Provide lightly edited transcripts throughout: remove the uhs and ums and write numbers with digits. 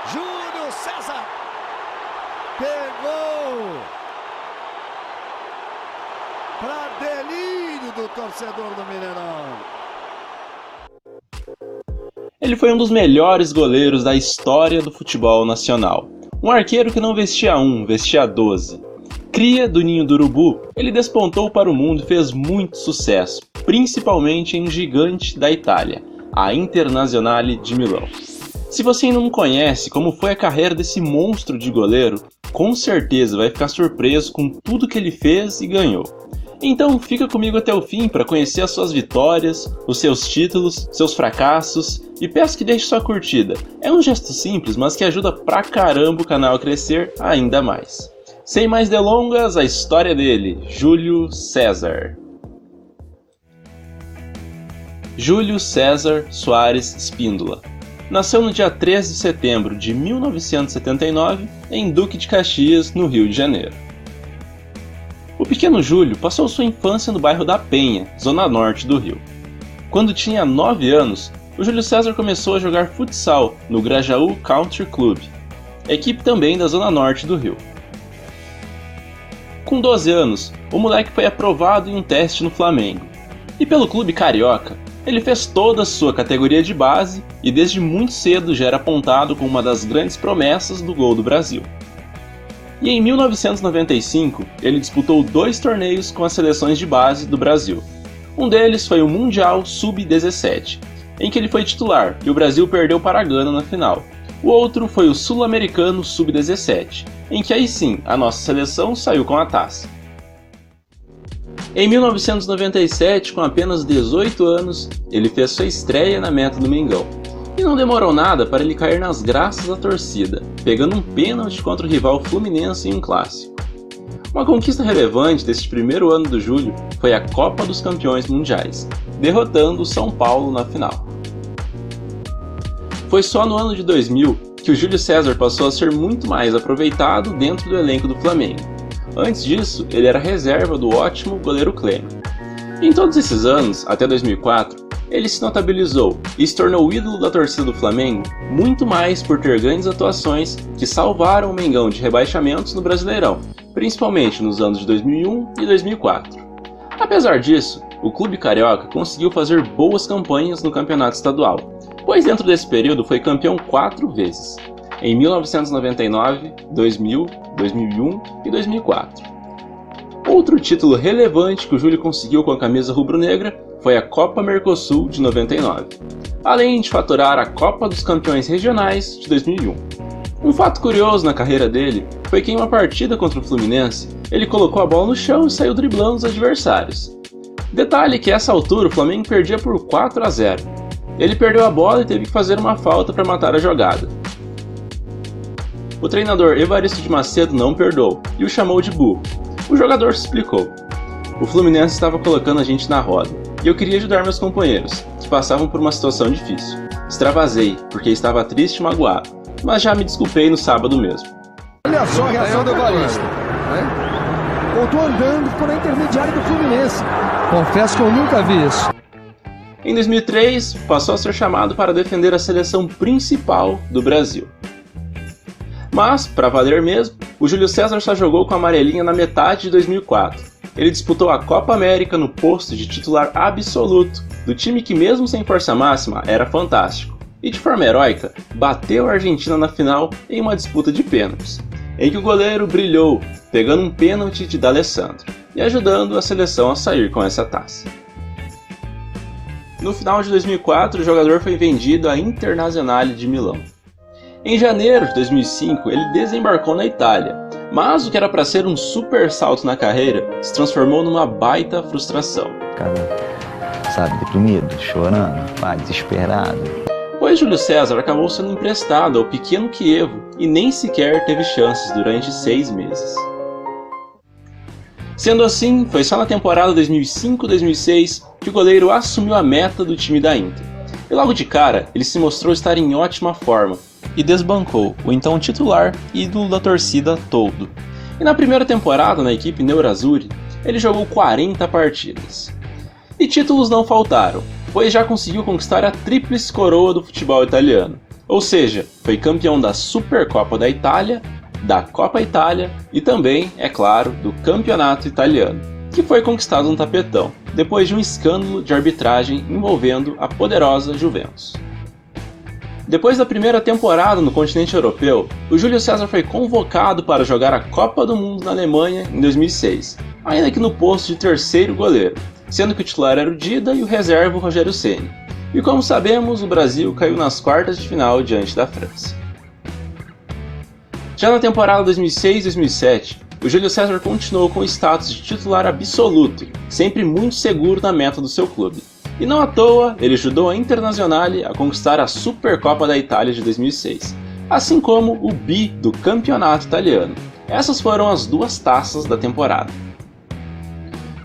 Júlio César pegou para delírio do torcedor do Mineirão. Ele foi um dos melhores goleiros da história do futebol nacional. Um arqueiro que não vestia 1, vestia 12. Cria do ninho do urubu, ele despontou para o mundo e fez muito sucesso, principalmente em um gigante da Itália, a Internazionale de Milão. Se você ainda não conhece como foi a carreira desse monstro de goleiro, com certeza vai ficar surpreso com tudo que ele fez e ganhou. Então fica comigo até o fim para conhecer as suas vitórias, os seus títulos, seus fracassos e peço que deixe sua curtida. É um gesto simples, mas que ajuda pra caramba o canal a crescer ainda mais. Sem mais delongas, a história dele, Júlio César. Júlio César Soares Espíndola. Nasceu no dia 13 de setembro de 1979 em Duque de Caxias, no Rio de Janeiro. O pequeno Júlio passou sua infância no bairro da Penha, zona norte do Rio. Quando tinha 9 anos, o Júlio César começou a jogar futsal no Grajaú Country Club, equipe também da zona norte do Rio. Com 12 anos, o moleque foi aprovado em um teste no Flamengo. E pelo clube carioca, ele fez toda a sua categoria de base e desde muito cedo já era apontado como uma das grandes promessas do gol do Brasil. E em 1995, ele disputou 2 torneios com as seleções de base do Brasil. Um deles foi o Mundial Sub-17, em que ele foi titular e o Brasil perdeu para a Gana na final. O outro foi o Sul-Americano Sub-17, em que aí sim a nossa seleção saiu com a taça. Em 1997, com apenas 18 anos, ele fez sua estreia na meta do Mengão. E não demorou nada para ele cair nas graças da torcida, pegando um pênalti contra o rival Fluminense em um clássico. Uma conquista relevante deste primeiro ano do Júlio foi a Copa dos Campeões Mundiais, derrotando o São Paulo na final. Foi só no ano de 2000 que o Júlio César passou a ser muito mais aproveitado dentro do elenco do Flamengo. Antes disso, ele era reserva do ótimo goleiro Clênio. Em todos esses anos, até 2004, ele se notabilizou e se tornou o ídolo da torcida do Flamengo muito mais por ter grandes atuações que salvaram o Mengão de rebaixamentos no Brasileirão, principalmente nos anos de 2001 e 2004. Apesar disso, o clube carioca conseguiu fazer boas campanhas no campeonato estadual, pois dentro desse período foi campeão 4 vezes, em 1999, 2000, 2001 e 2004. Outro título relevante que o Júlio conseguiu com a camisa rubro-negra foi a Copa Mercosul de 99, além de faturar a Copa dos Campeões Regionais de 2001. Um fato curioso na carreira dele foi que em uma partida contra o Fluminense, ele colocou a bola no chão e saiu driblando os adversários. Detalhe que a essa altura o Flamengo perdia por 4-0. Ele perdeu a bola e teve que fazer uma falta para matar a jogada. O treinador Evaristo de Macedo não perdoou e o chamou de burro. O jogador se explicou. O Fluminense estava colocando a gente na roda e eu queria ajudar meus companheiros, que passavam por uma situação difícil. Extravasei, porque estava triste e magoado, mas já me desculpei no sábado mesmo. Olha só a reação do golista. Voltou andando, ficou na intermediária do Fluminense. Confesso que eu nunca vi isso. Em 2003, passou a ser chamado para defender a seleção principal do Brasil. Mas, para valer mesmo, o Júlio César só jogou com a amarelinha na metade de 2004. Ele disputou a Copa América no posto de titular absoluto do time que mesmo sem força máxima era fantástico. E de forma heróica, bateu a Argentina na final em uma disputa de pênaltis, em que o goleiro brilhou, pegando um pênalti de D'Alessandro e ajudando a seleção a sair com essa taça. No final de 2004, o jogador foi vendido à Internazionale de Milão. Em janeiro de 2005, ele desembarcou na Itália, mas o que era para ser um super salto na carreira se transformou numa baita frustração. Cara, sabe, deprimido, chorando, desesperado. Pois Júlio César acabou sendo emprestado ao pequeno Chievo e nem sequer teve chances durante 6 meses. Sendo assim, foi só na temporada 2005-2006 que o goleiro assumiu a meta do time da Inter. E logo de cara, ele se mostrou estar em ótima forma e desbancou o então titular e ídolo da torcida todo. E na primeira temporada na equipe Nerazzurri, ele jogou 40 partidas. E títulos não faltaram, pois já conseguiu conquistar a tríplice coroa do futebol italiano. Ou seja, foi campeão da Supercopa da Itália, da Coppa Itália e também, é claro, do Campeonato Italiano, que foi conquistado no tapetão, depois de um escândalo de arbitragem envolvendo a poderosa Juventus. Depois da primeira temporada no continente europeu, o Júlio César foi convocado para jogar a Copa do Mundo na Alemanha em 2006, ainda que no posto de terceiro goleiro, sendo que o titular era o Dida e o reserva o Rogério Ceni. E como sabemos, o Brasil caiu nas quartas de final diante da França. Já na temporada 2006-2007, o Júlio César continuou com o status de titular absoluto, sempre muito seguro na meta do seu clube. E não à toa, ele ajudou a Internazionale a conquistar a Supercopa da Itália de 2006, assim como o bi do Campeonato Italiano. Essas foram as duas taças da temporada.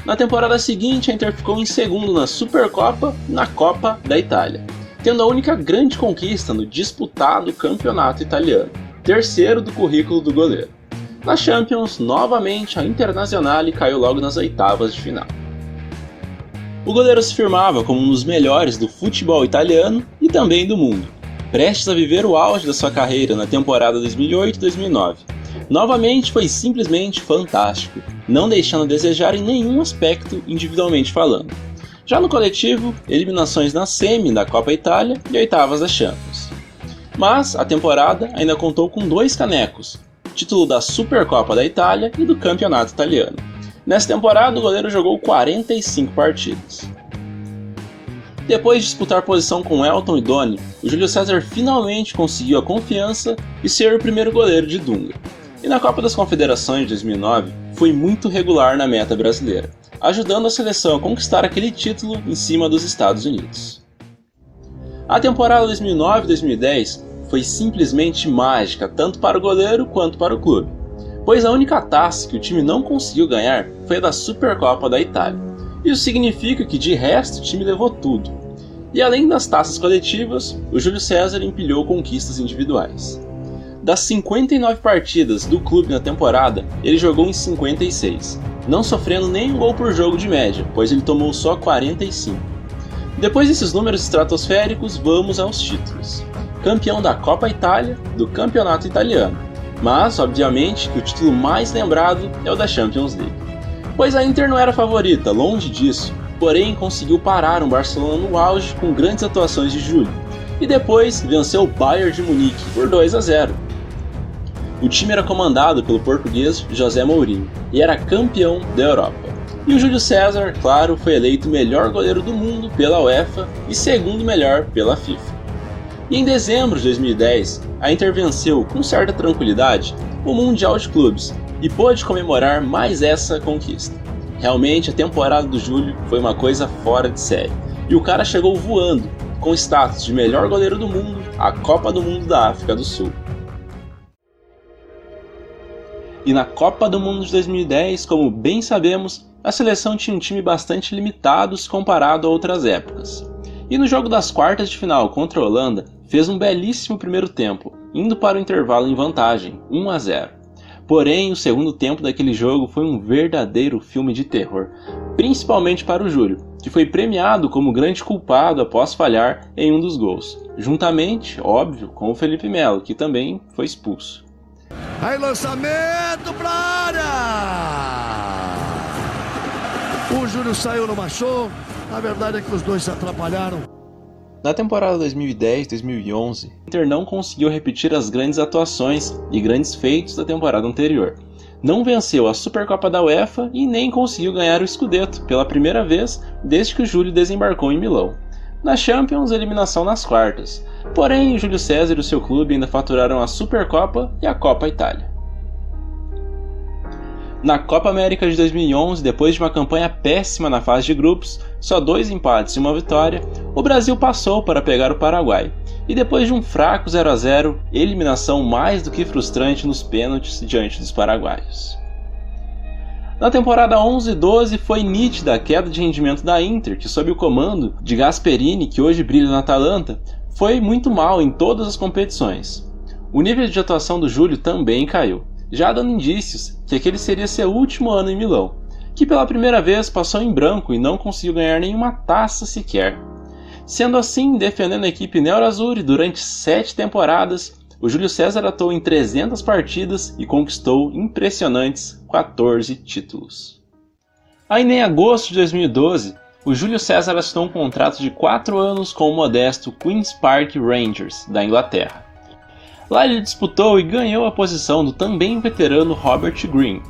Na temporada seguinte, a Inter ficou em segundo na Supercopa e na Copa da Itália, tendo a única grande conquista no disputado Campeonato Italiano, terceiro do currículo do goleiro. Na Champions, novamente, a Internazionale caiu logo nas oitavas de final. O goleiro se firmava como um dos melhores do futebol italiano e também do mundo, prestes a viver o auge da sua carreira na temporada 2008-2009. Novamente foi simplesmente fantástico, não deixando a desejar em nenhum aspecto individualmente falando. Já no coletivo, eliminações na semi da Coppa Itália e oitavas da Champions. Mas a temporada ainda contou com 2 canecos, título da Supercopa da Itália e do Campeonato Italiano. Nessa temporada, o goleiro jogou 45 partidas. Depois de disputar posição com Elton e Doni, o Júlio César finalmente conseguiu a confiança e ser o primeiro goleiro de Dunga. E na Copa das Confederações de 2009, foi muito regular na meta brasileira, ajudando a seleção a conquistar aquele título em cima dos Estados Unidos. A temporada 2009-2010 foi simplesmente mágica, tanto para o goleiro quanto para o clube, pois a única taça que o time não conseguiu ganhar foi a da Supercopa da Itália. Isso significa que de resto o time levou tudo. E além das taças coletivas, o Júlio César empilhou conquistas individuais. Das 59 partidas do clube na temporada, ele jogou em 56, não sofrendo nenhum gol por jogo de média, pois ele tomou só 45. Depois desses números estratosféricos, vamos aos títulos. Campeão da Coppa Itália, do Campeonato Italiano, mas, obviamente, que o título mais lembrado é o da Champions League. Pois a Inter não era favorita, longe disso, porém conseguiu parar um Barcelona no auge com grandes atuações de Júlio, e depois venceu o Bayern de Munique por 2-0. O time era comandado pelo português José Mourinho e era campeão da Europa. E o Júlio César, claro, foi eleito o melhor goleiro do mundo pela UEFA e segundo melhor pela FIFA. E em dezembro de 2010, a Inter venceu com certa tranquilidade o Mundial de Clubes e pôde comemorar mais essa conquista. Realmente a temporada do Júlio foi uma coisa fora de série, e o cara chegou voando, com status de melhor goleiro do mundo, à Copa do Mundo da África do Sul. E na Copa do Mundo de 2010, como bem sabemos, a seleção tinha um time bastante limitado se comparado a outras épocas. E no jogo das quartas de final contra a Holanda, fez um belíssimo primeiro tempo, indo para o intervalo em vantagem, 1-0. Porém, o segundo tempo daquele jogo foi um verdadeiro filme de terror, principalmente para o Júlio, que foi premiado como grande culpado após falhar em um dos gols, juntamente, óbvio, com o Felipe Melo, que também foi expulso. Aí lançamento pra área! O Júlio saiu no machô, a verdade é que os dois se atrapalharam. Na temporada 2010-2011, o Inter não conseguiu repetir as grandes atuações e grandes feitos da temporada anterior. Não venceu a Supercopa da UEFA e nem conseguiu ganhar o Scudetto pela primeira vez desde que o Júlio desembarcou em Milão. Na Champions, eliminação nas quartas. Porém, o Júlio César e o seu clube ainda faturaram a Supercopa e a Copa Itália. Na Copa América de 2011, depois de uma campanha péssima na fase de grupos, só 2 empates e 1 vitória, o Brasil passou para pegar o Paraguai. E depois de um fraco 0-0, eliminação mais do que frustrante nos pênaltis diante dos paraguaios. Na temporada 11-12 foi nítida a queda de rendimento da Inter, que sob o comando de Gasperini, que hoje brilha na Atalanta, foi muito mal em todas as competições. O nível de atuação do Júlio também caiu, já dando indícios que aquele seria seu último ano em Milão, que pela primeira vez passou em branco e não conseguiu ganhar nenhuma taça sequer. Sendo assim, defendendo a equipe Nerazzurri durante 7 temporadas, o Júlio César atuou em 300 partidas e conquistou impressionantes 14 títulos. Ainda em agosto de 2012, o Júlio César assinou um contrato de 4 anos com o modesto Queen's Park Rangers, da Inglaterra. Lá ele disputou e ganhou a posição do também veterano Robert Green.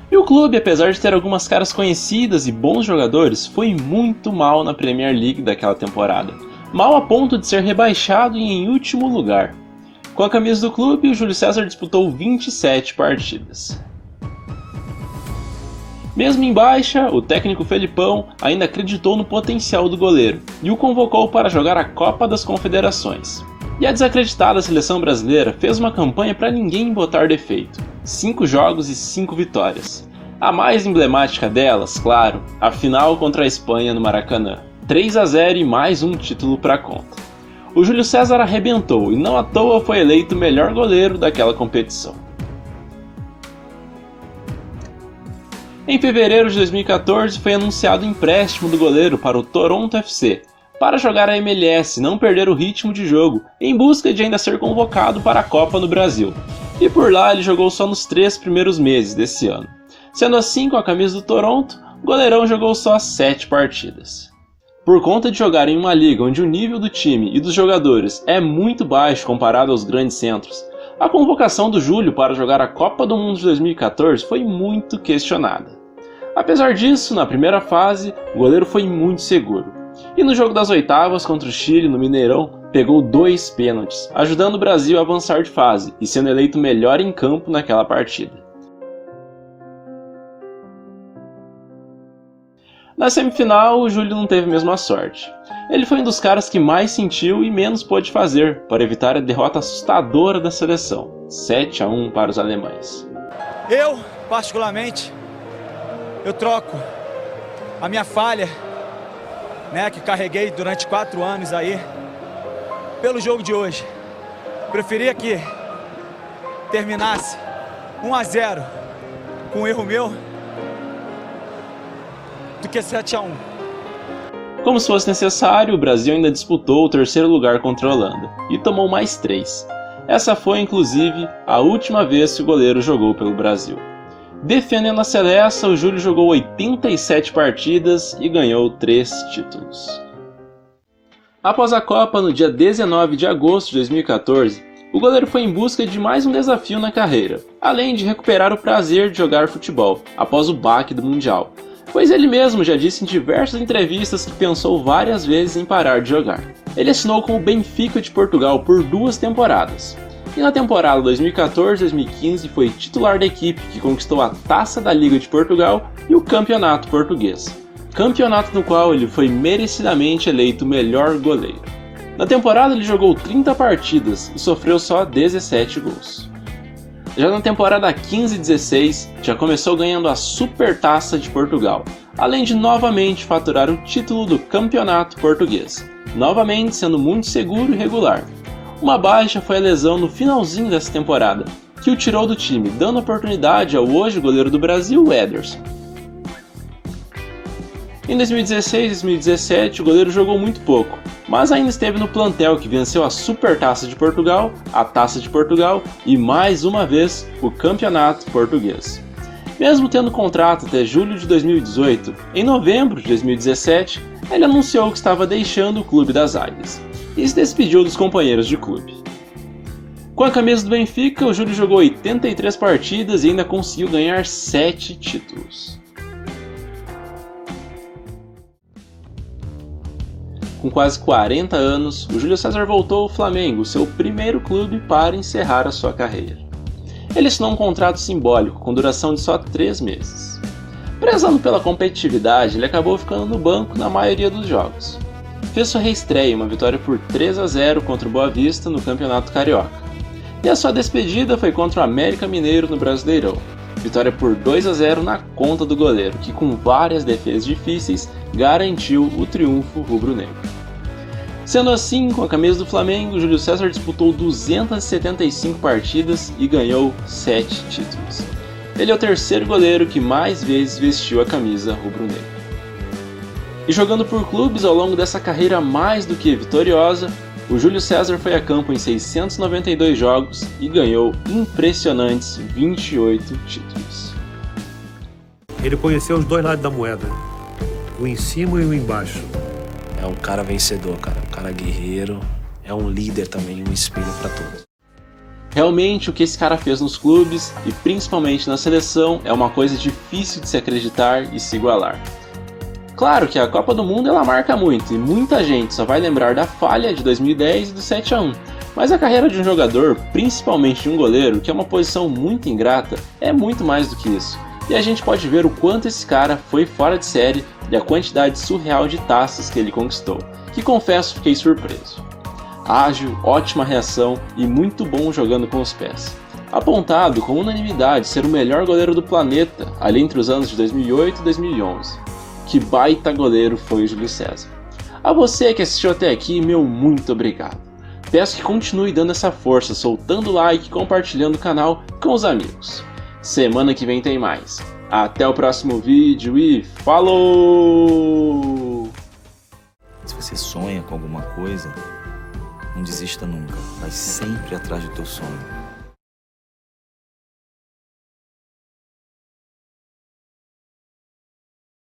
E o clube, apesar de ter algumas caras conhecidas e bons jogadores, foi muito mal na Premier League daquela temporada, mal a ponto de ser rebaixado e em último lugar. Com a camisa do clube, o Júlio César disputou 27 partidas. Mesmo em baixa, o técnico Felipão ainda acreditou no potencial do goleiro e o convocou para jogar a Copa das Confederações. E a desacreditada seleção brasileira fez uma campanha para ninguém botar defeito: 5 jogos e 5 vitórias. A mais emblemática delas, claro, a final contra a Espanha no Maracanã. 3-0 e mais um título para conta. O Júlio César arrebentou e não à toa foi eleito o melhor goleiro daquela competição. Em fevereiro de 2014 foi anunciado o empréstimo do goleiro para o Toronto FC, para jogar a MLS e não perder o ritmo de jogo, em busca de ainda ser convocado para a Copa no Brasil. E por lá ele jogou só nos 3 primeiros meses desse ano. Sendo assim, com a camisa do Toronto, o goleirão jogou só 7 partidas. Por conta de jogar em uma liga onde o nível do time e dos jogadores é muito baixo comparado aos grandes centros, a convocação do Júlio para jogar a Copa do Mundo de 2014 foi muito questionada. Apesar disso, na primeira fase, o goleiro foi muito seguro. E no jogo das oitavas contra o Chile, no Mineirão, pegou 2 pênaltis, ajudando o Brasil a avançar de fase e sendo eleito melhor em campo naquela partida. Na semifinal, o Júlio não teve a mesma sorte. Ele foi um dos caras que mais sentiu e menos pôde fazer para evitar a derrota assustadora da seleção, 7-1 para os alemães. Eu, particularmente, eu troco a minha falha, que carreguei durante 4 anos aí, pelo jogo de hoje. Preferia que terminasse 1-0 com um erro meu do que 7-1. Como se fosse necessário, o Brasil ainda disputou o 3º lugar contra a Holanda e tomou mais 3. Essa foi, inclusive, a última vez que o goleiro jogou pelo Brasil. Defendendo a seleção, o Júlio jogou 87 partidas e ganhou 3 títulos. Após a Copa, no dia 19 de agosto de 2014, o goleiro foi em busca de mais um desafio na carreira, além de recuperar o prazer de jogar futebol após o baque do Mundial, pois ele mesmo já disse em diversas entrevistas que pensou várias vezes em parar de jogar. Ele assinou com o Benfica de Portugal por 2 temporadas. E na temporada 2014-2015 foi titular da equipe, que conquistou a Taça da Liga de Portugal e o Campeonato Português. Campeonato no qual ele foi merecidamente eleito o melhor goleiro. Na temporada ele jogou 30 partidas e sofreu só 17 gols. Já na temporada 15-16, já começou ganhando a Supertaça de Portugal, além de novamente faturar o título do Campeonato Português, novamente sendo muito seguro e regular. Uma baixa foi a lesão no finalzinho dessa temporada, que o tirou do time, dando oportunidade ao hoje goleiro do Brasil, Ederson. Em 2016 e 2017, o goleiro jogou muito pouco, mas ainda esteve no plantel que venceu a Supertaça de Portugal, a Taça de Portugal e, mais uma vez, o Campeonato Português. Mesmo tendo contrato até julho de 2018, em novembro de 2017, ele anunciou que estava deixando o clube das Águias e se despediu dos companheiros de clube. Com a camisa do Benfica, o Júlio jogou 83 partidas e ainda conseguiu ganhar 7 títulos. Com quase 40 anos, o Júlio César voltou ao Flamengo, seu primeiro clube, para encerrar a sua carreira. Ele assinou um contrato simbólico com duração de só 3 meses. Prezando pela competitividade, ele acabou ficando no banco na maioria dos jogos. Fez sua reestreia, uma vitória por 3-0 contra o Boa Vista no Campeonato Carioca. E a sua despedida foi contra o América Mineiro no Brasileirão. Vitória por 2-0 na conta do goleiro, que com várias defesas difíceis garantiu o triunfo rubro-negro. Sendo assim, com a camisa do Flamengo, Júlio César disputou 275 partidas e ganhou 7 títulos. Ele é o 3º goleiro que mais vezes vestiu a camisa rubro-negra. E jogando por clubes ao longo dessa carreira mais do que vitoriosa, o Júlio César foi a campo em 692 jogos e ganhou impressionantes 28 títulos. Ele conheceu os dois lados da moeda, o em cima e o embaixo. É um cara vencedor, cara, um cara guerreiro, é um líder também, um espelho para todos. Realmente o que esse cara fez nos clubes e principalmente na seleção é uma coisa difícil de se acreditar e se igualar. Claro que a Copa do Mundo ela marca muito e muita gente só vai lembrar da falha de 2010 e do 7-1, mas a carreira de um jogador, principalmente de um goleiro, que é uma posição muito ingrata, é muito mais do que isso. E a gente pode ver o quanto esse cara foi fora de série e a quantidade surreal de taças que ele conquistou, que confesso fiquei surpreso. Ágil, ótima reação e muito bom jogando com os pés. Apontado com unanimidade ser o melhor goleiro do planeta ali entre os anos de 2008 e 2011. Que baita goleiro foi o Júlio César. A você que assistiu até aqui, meu muito obrigado. Peço que continue dando essa força, soltando like e compartilhando o canal com os amigos. Semana que vem tem mais. Até o próximo vídeo e falou! Se você sonha com alguma coisa, não desista nunca. Vai sempre atrás do teu sonho.